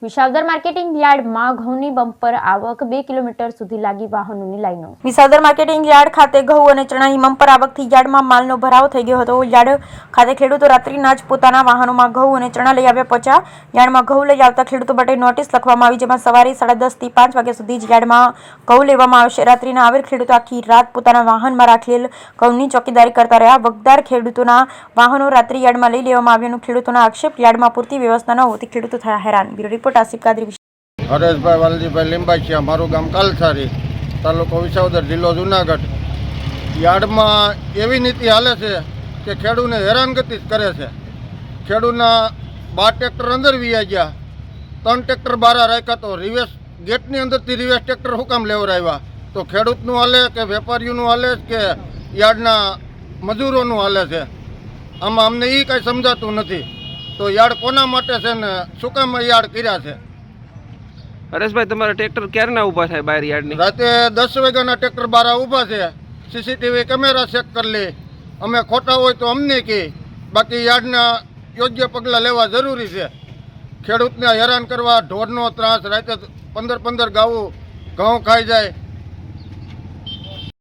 Visavadar marketing યાર્ડમાં ઘઉંની bumper આવક 2 કિલોમીટર સુધી લાગી વાહનોની લાઈનો। વિસાવદર માર્કેટિંગ યાર્ડ ખાતે ઘઉં અને ચણાની બમ્પર આવકથી યાર્ડમાં માલનો ભરાવો થઈ ગયો હતો। યાર્ડ ખાતે ખેડૂતો રાત્રિના જ પોતાના વાહનોમાં ઘઉં અને ચણા લઈ આવ્યા પહોંચ્યા। યાર્ડમાં ઘઉં લઈ આવતા ખેડૂતો માટે નોટિસ લખવામાં આવી, જેમાં સવારે 10:30 થી 5 વાગ્યા સુધી જ યાર્ડમાં ઘઉં લેવામાં આવશે। રાત્રિના આવેલ ખેડૂતો આખી રાત પોતાના વાહનમાં રાખેલ ઘઉંની ચોકીદારી કરતા રહ્યા। વગદાર ખેડૂતોના વાહનો રાત્રિ યાર્ડમાં લઈ લેવામાં આવ્યાનો ખેડૂતોના આક્ષેપ। યાર્ડમાં પૂરતી વ્યવસ્થા ન હોવાથી ખેડૂતો થયા હેરાન। Bureau report Asif Qadri. હરેશભાઈ વાલજીભાઈ લીંબાચિયા, મારું ગામ કાલસારી, તાલુકો વિસાવદર, જિલ્લો જુનાગઢ। યાર્ડમાં એવી નીતિ હાલે છે કે ખેડૂતને હેરાનગતિ કરે છે। ખેડૂતના 12 ટ્રેક્ટર અંદર વીયા ગયા, 3 ટ્રેક્ટર બહાર રાખ્યા, તો રિવેસ ગેટની અંદરથી રિવેસ ટ્રેક્ટર શું કામ લેવડાવ્યા? તો ખેડૂતનું હાલે કે વેપારીઓનું હાલે કે યાર્ડના મજૂરોનું હાલે છે? આમાં અમને એ કાંઈ સમજાતું નથી। તો યાર્ડ કોના માટે છે ને શું કામ યાર્ડ કર્યા છે? હરેશભાઈ, તમારા ટ્રેક્ટર ક્યારના ઊભા થાય બહાર યાર્ડની? રાતે 10 વાગ્યાના ટ્રેક્ટર બહાર ઊભા છે। સીસીટીવી કેમેરા ચેક કરી લે, અમે ખોટા હોય તો અમને કહે, બાકી યાર્ડના યોગ્ય પગલાં લેવા જરૂરી છે। ખેડૂતને હેરાન કરવા, ઢોરનો ત્રાસ, રાતે 15 ગાવું ઘઉં ખાઈ જાય,